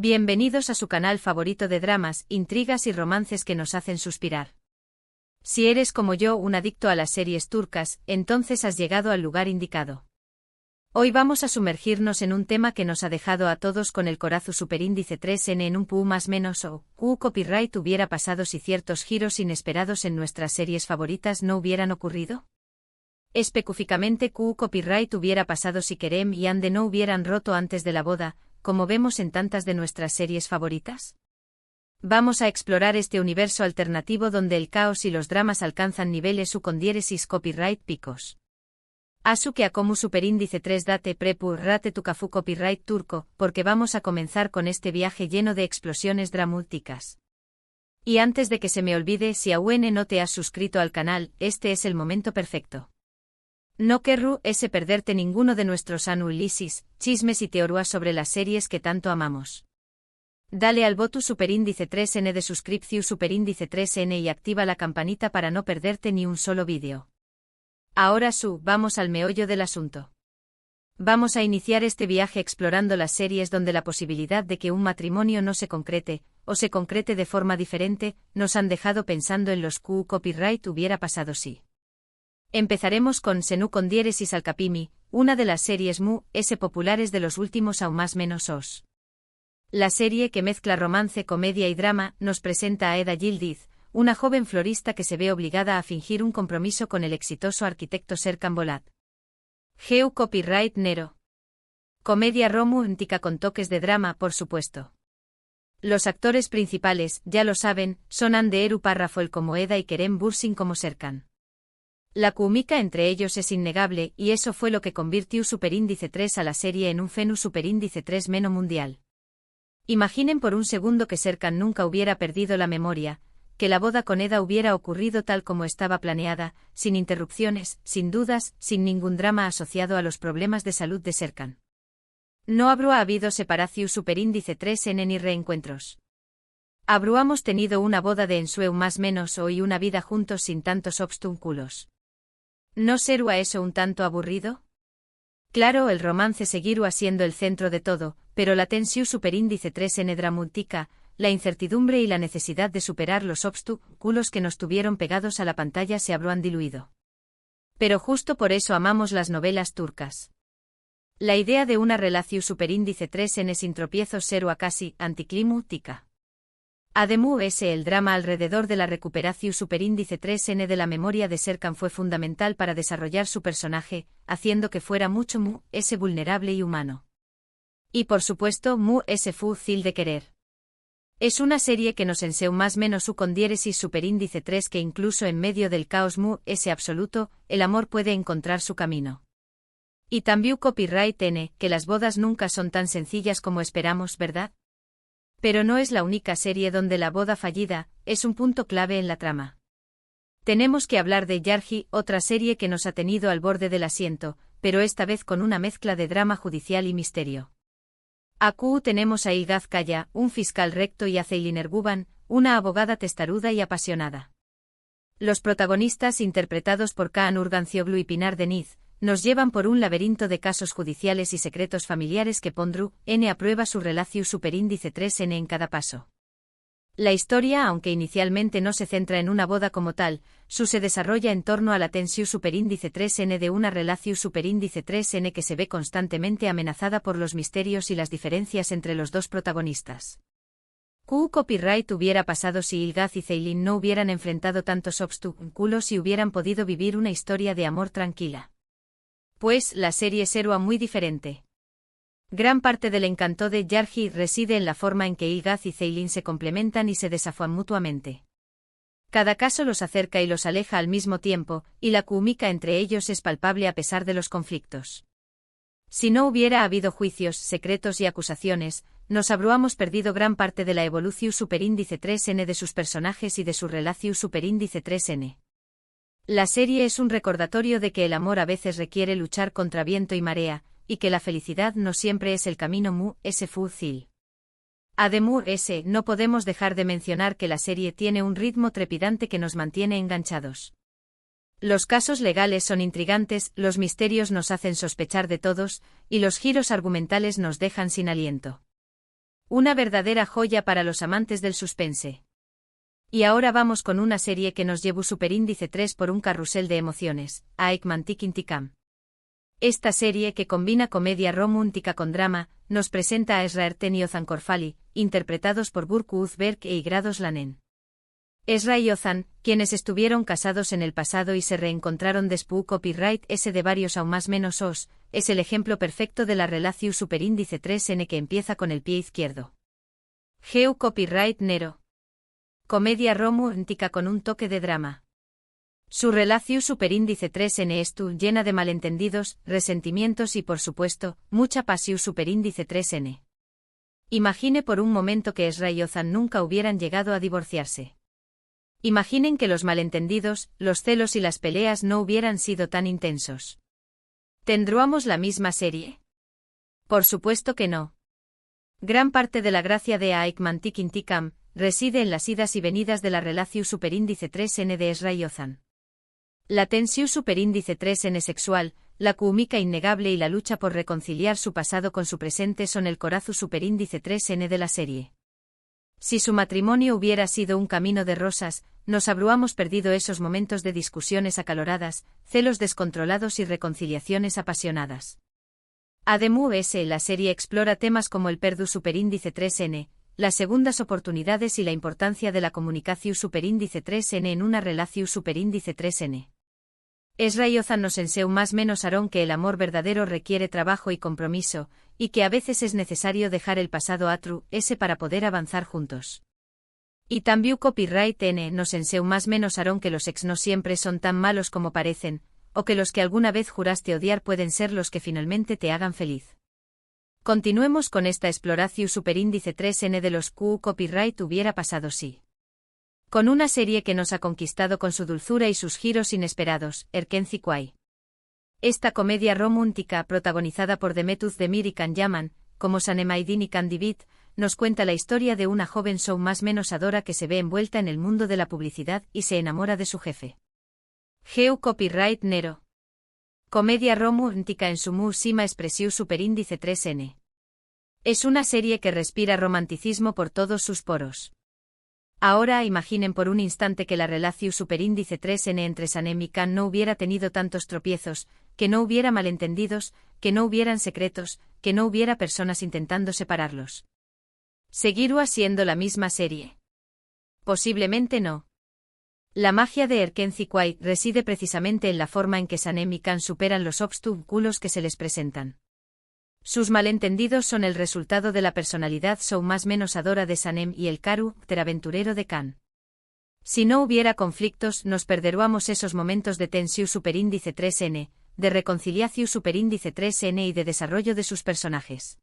Bienvenidos a su canal favorito de dramas, intrigas y romances que nos hacen suspirar. Si eres como yo un adicto a las series turcas, entonces has llegado al lugar indicado. Hoy vamos a sumergirnos en un tema que nos ha dejado a todos con el corazón superíndice 3N en un pu más menos o Q copyright hubiera pasado si ciertos giros inesperados en nuestras series favoritas no hubieran ocurrido. Específicamente Q copyright hubiera pasado si Kerem y Hande no hubieran roto antes de la boda, como vemos en tantas de nuestras series favoritas. Vamos a explorar este universo alternativo donde el caos y los dramas alcanzan niveles U con diéresis copyright picos. Asuke Akomu superíndice 3 date prepu rate tu kafu copyright turco, porque vamos a comenzar con este viaje lleno de explosiones dramáticas. Y antes de que se me olvide, si aún no te has suscrito al canal, este es el momento perfecto. No querrú perderte ninguno de nuestros análisis, chismes y teorías sobre las series que tanto amamos. Dale al botón superíndice 3N de suscripción superíndice 3N y activa la campanita para no perderte ni un solo vídeo. Ahora vamos al meollo del asunto. Vamos a iniciar este viaje explorando las series donde la posibilidad de que un matrimonio no se concrete, o se concrete de forma diferente, nos han dejado pensando en los Q copyright hubiera pasado si. Empezaremos con Senu con diéresis al Capimi, una de las series populares de los últimos aún más menos os. La serie que mezcla romance, comedia y drama, nos presenta a Eda Yildiz, una joven florista que se ve obligada a fingir un compromiso con el exitoso arquitecto Serkan Bolat. Geu copyright Nero. Comedia romántica con toques de drama, por supuesto. Los actores principales, ya lo saben, son Hande Eru Parrafoel como Eda y Kerem Bürsin como Serkan. La química entre ellos es innegable y eso fue lo que convirtió superíndice 3 a la serie en un fenómeno superíndice 3 meno mundial. Imaginen por un segundo que Serkan nunca hubiera perdido la memoria, que la boda con Eda hubiera ocurrido tal como estaba planeada, sin interrupciones, sin dudas, sin ningún drama asociado a los problemas de salud de Serkan. No habría habido separación superíndice 3N ni reencuentros. Habríamos tenido una boda de ensueño más menos o y una vida juntos sin tantos obstáculos. ¿No sería eso un tanto aburrido? Claro, el romance seguirá siendo el centro de todo, pero la tensión superíndice 3N dramática, la incertidumbre y la necesidad de superar los obstáculos que nos tuvieron pegados a la pantalla se habrán diluido. Pero justo por eso amamos las novelas turcas. La idea de una relación superíndice 3N sin tropiezos sería casi anticlimática. Además, el drama alrededor de la recuperación superíndice 3N de la memoria de Serkan fue fundamental para desarrollar su personaje, haciendo que fuera mucho vulnerable y humano. Y por supuesto, fácil de querer. Es una serie que nos enseña más menos U con diéresis superíndice 3 que incluso en medio del caos absoluto, el amor puede encontrar su camino. Y también copyright N, que las bodas nunca son tan sencillas como esperamos, ¿verdad? Pero no es la única serie donde la boda fallida es un punto clave en la trama. Tenemos que hablar de Yargi, otra serie que nos ha tenido al borde del asiento, pero esta vez con una mezcla de drama judicial y misterio. Aquí tenemos a Ilgaz Kaya, un fiscal recto, y a Ceylin Erguvan, una abogada testaruda y apasionada. Los protagonistas, interpretados por Kaan Urgancioglu y Pinar Deniz, nos llevan por un laberinto de casos judiciales y secretos familiares que pondrán a prueba su relación superíndice 3N en cada paso. La historia, aunque inicialmente no se centra en una boda como tal, se desarrolla en torno a la tensión superíndice 3N de una relación superíndice 3N que se ve constantemente amenazada por los misterios y las diferencias entre los dos protagonistas. Q copyright hubiera pasado si Ilgaz y Ceylin no hubieran enfrentado tantos obstáculos y hubieran podido vivir una historia de amor tranquila. Pues la serie será muy diferente. Gran parte del encanto de Yargi reside en la forma en que Ilgaz y Ceylin se complementan y se desafían mutuamente. Cada caso los acerca y los aleja al mismo tiempo, y la química entre ellos es palpable a pesar de los conflictos. Si no hubiera habido juicios, secretos y acusaciones, nos habríamos perdido gran parte de la evolución superíndice 3N de sus personajes y de su relación superíndice 3N. La serie es un recordatorio de que el amor a veces requiere luchar contra viento y marea, y que la felicidad no siempre es el camino fácil. Además, no podemos dejar de mencionar que la serie tiene un ritmo trepidante que nos mantiene enganchados. Los casos legales son intrigantes, los misterios nos hacen sospechar de todos, y los giros argumentales nos dejan sin aliento. Una verdadera joya para los amantes del suspense. Y ahora vamos con una serie que nos llevó superíndice 3 por un carrusel de emociones, Aekmantik Intikam. Esta serie que combina comedia romántica con drama, nos presenta a Ezra Erten y Ozan Korfali, interpretados por Burku Uzberk e Igrados Lanen. Ezra y Ozan, quienes estuvieron casados en el pasado y se reencontraron después copyright S de varios aún más menos os, es el ejemplo perfecto de la relación superíndice 3N que empieza con el pie izquierdo. Geu copyright Nero. Comedia romántica con un toque de drama. Su relación superíndice 3N es llena de malentendidos, resentimientos y por supuesto, mucha pasión superíndice 3N. Imagine por un momento que Ezra y Ozan nunca hubieran llegado a divorciarse. Imaginen que los malentendidos, los celos y las peleas no hubieran sido tan intensos. ¿Tendríamos la misma serie? Por supuesto que no. Gran parte de la gracia de Aekmantik Intikam reside en las idas y venidas de la relación superíndice 3N de Ezra y Ozan. La tensión superíndice 3N sexual, la química innegable y la lucha por reconciliar su pasado con su presente son el corazón superíndice 3N de la serie. Si su matrimonio hubiera sido un camino de rosas, nos habríamos perdido esos momentos de discusiones acaloradas, celos descontrolados y reconciliaciones apasionadas. Además, la serie explora temas como el perdu superíndice 3N, las segundas oportunidades y la importancia de la comunicación superíndice 3N en una relación superíndice 3N. Ezra y Ozan nos enseñan más menos que el amor verdadero requiere trabajo y compromiso, y que a veces es necesario dejar el pasado atrás para poder avanzar juntos. Y también copyright N nos enseña más menos que los ex no siempre son tan malos como parecen, o que los que alguna vez juraste odiar pueden ser los que finalmente te hagan feliz. Continuemos con esta exploración superíndice 3N de los copyright hubiera pasado sí. Con una serie que nos ha conquistado con su dulzura y sus giros inesperados, Erkenci Kwai. Esta comedia romántica protagonizada por Demetuz Demir y Can Yaman, como Sanem Aydin y Candivit, nos cuenta la historia de una joven show más menos adora que se ve envuelta en el mundo de la publicidad y se enamora de su jefe. Geu copyright Nero. Comedia romántica en su máxima expresión superíndice 3N. Es una serie que respira romanticismo por todos sus poros. Ahora imaginen por un instante que la relación superíndice 3N entre Sanem y Can no hubiera tenido tantos tropiezos, que no hubiera malentendidos, que no hubieran secretos, que no hubiera personas intentando separarlos. ¿Seguirá siendo la misma serie? Posiblemente no. La magia de Erkenci Kwai reside precisamente en la forma en que Sanem y Can superan los obstáculos que se les presentan. Sus malentendidos son el resultado de la personalidad show más menos adora de Sanem y el carácter aventurero de Can. Si no hubiera conflictos, nos perderíamos esos momentos de tensión superíndice 3N, de reconciliación superíndice 3N y de desarrollo de sus personajes.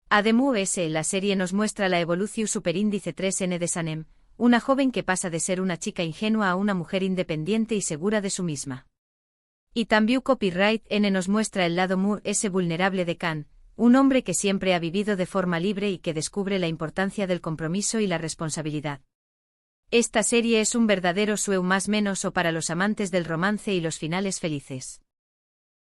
Además, la serie nos muestra la evolución superíndice 3N de Sanem, una joven que pasa de ser una chica ingenua a una mujer independiente y segura de su misma. Y también copyright N nos muestra el lado vulnerable de Can, un hombre que siempre ha vivido de forma libre y que descubre la importancia del compromiso y la responsabilidad. Esta serie es un verdadero sueño más menos o para los amantes del romance y los finales felices.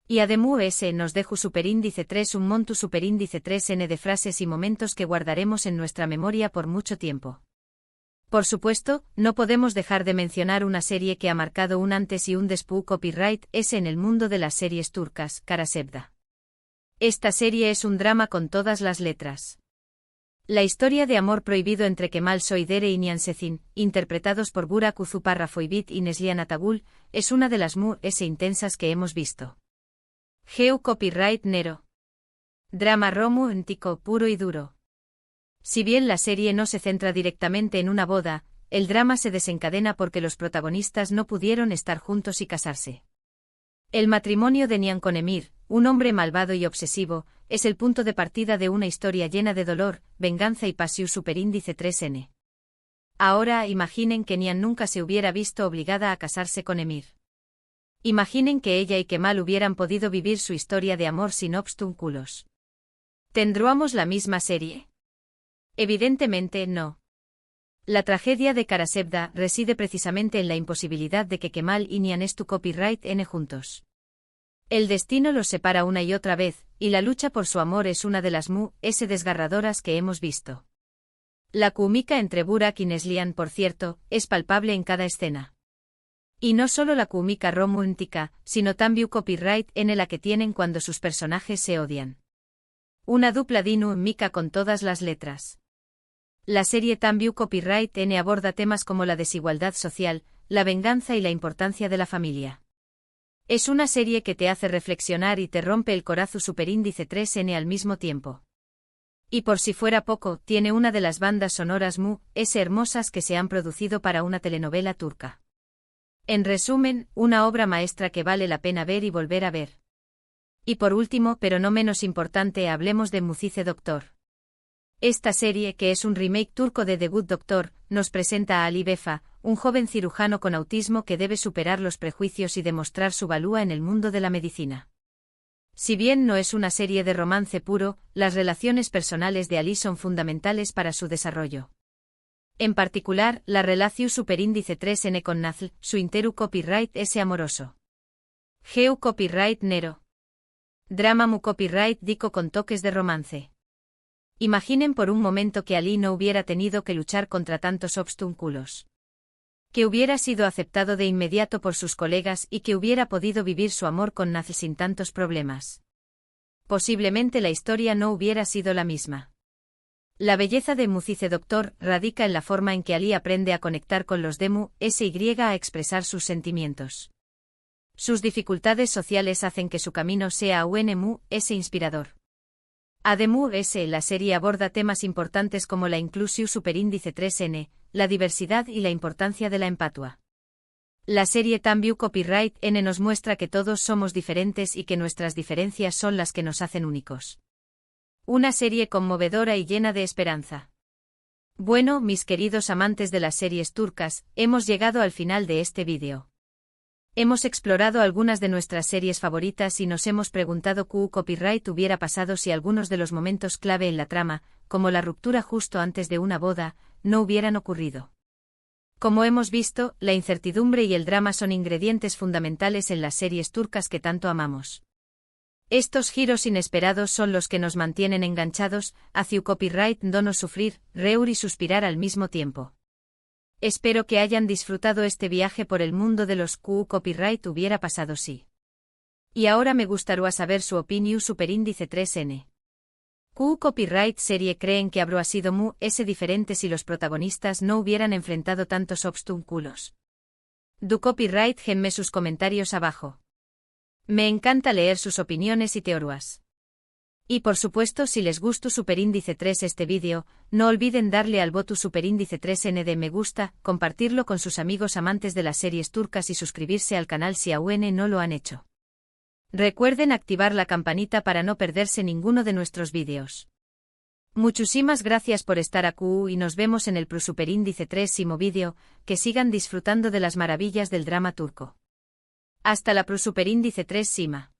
Y además nos deja superíndice 3 un monto superíndice 3N de frases y momentos que guardaremos en nuestra memoria por mucho tiempo. Por supuesto, no podemos dejar de mencionar una serie que ha marcado un antes y un después copyright S en el mundo de las series turcas, Karasevda. Esta serie es un drama con todas las letras. La historia de amor prohibido entre Kemal Soydere y Nihan Sezin, interpretados por Burak Uzuparrafoybit y Neslihan Atagul, es una de las más intensas que hemos visto. Geu copyright Nero. Drama romántico puro y duro. Si bien la serie no se centra directamente en una boda, el drama se desencadena porque los protagonistas no pudieron estar juntos y casarse. El matrimonio de Nihan con Emir, un hombre malvado y obsesivo, es el punto de partida de una historia llena de dolor, venganza y pasión superíndice 3N. Ahora imaginen que Nihan nunca se hubiera visto obligada a casarse con Emir. Imaginen que ella y Kemal hubieran podido vivir su historia de amor sin obstáculos. ¿Tendríamos la misma serie? Evidentemente no. La tragedia de Karasevda reside precisamente en la imposibilidad de que Kemal y Nihan copyright N juntos. El destino los separa una y otra vez, y la lucha por su amor es una de las desgarradoras que hemos visto. La química entre Burak y Neslihan, por cierto, es palpable en cada escena. Y no solo la química romántica, sino también copyright en la que tienen cuando sus personajes se odian. Una dupla dinámica con todas las letras. La serie también copyright N aborda temas como la desigualdad social, la venganza y la importancia de la familia. Es una serie que te hace reflexionar y te rompe el corazón superíndice 3N al mismo tiempo. Y por si fuera poco, tiene una de las bandas sonoras hermosas que se han producido para una telenovela turca. En resumen, una obra maestra que vale la pena ver y volver a ver. Y por último, pero no menos importante, hablemos de Mucize Doktor. Esta serie, que es un remake turco de The Good Doctor, nos presenta a Ali Befa, un joven cirujano con autismo que debe superar los prejuicios y demostrar su valía en el mundo de la medicina. Si bien no es una serie de romance puro, las relaciones personales de Ali son fundamentales para su desarrollo. En particular, la relación superíndice 3N con Nazl, su interu copyright ese amoroso. Geu copyright Nero. Drama mu copyright dico con toques de romance. Imaginen por un momento que Ali no hubiera tenido que luchar contra tantos obstáculos. Que hubiera sido aceptado de inmediato por sus colegas y que hubiera podido vivir su amor con Nazl sin tantos problemas. Posiblemente la historia no hubiera sido la misma. La belleza de Mucize Doktor radica en la forma en que Ali aprende a conectar con los SY a expresar sus sentimientos. Sus dificultades sociales hacen que su camino sea inspirador. Además, la serie aborda temas importantes como la inclusión superíndice 3N, la diversidad y la importancia de la empatía. La serie también copyright N nos muestra que todos somos diferentes y que nuestras diferencias son las que nos hacen únicos. Una serie conmovedora y llena de esperanza. Bueno, mis queridos amantes de las series turcas, hemos llegado al final de este vídeo. Hemos explorado algunas de nuestras series favoritas y nos hemos preguntado qué copyright hubiera pasado si algunos de los momentos clave en la trama, como la ruptura justo antes de una boda, no hubieran ocurrido. Como hemos visto, la incertidumbre y el drama son ingredientes fundamentales en las series turcas que tanto amamos. Estos giros inesperados son los que nos mantienen enganchados, hacia copyright no sufrir, reír y suspirar al mismo tiempo. Espero que hayan disfrutado este viaje por el mundo de los copyright hubiera pasado sí. Y ahora me gustaría saber su opinión superíndice 3N. Copyright serie creen que habría sido diferente si los protagonistas no hubieran enfrentado tantos obstáculos. Du copyright genme sus comentarios abajo. Me encanta leer sus opiniones y teorías. Y por supuesto, si les gustó superíndice 3 este vídeo, no olviden darle al botón superíndice 3N de me gusta, compartirlo con sus amigos amantes de las series turcas y suscribirse al canal si aún no lo han hecho. Recuerden activar la campanita para no perderse ninguno de nuestros vídeos. Muchísimas gracias por estar aquí y nos vemos en el superíndice 3º vídeo, que sigan disfrutando de las maravillas del drama turco. Hasta la superíndice 3 Sima.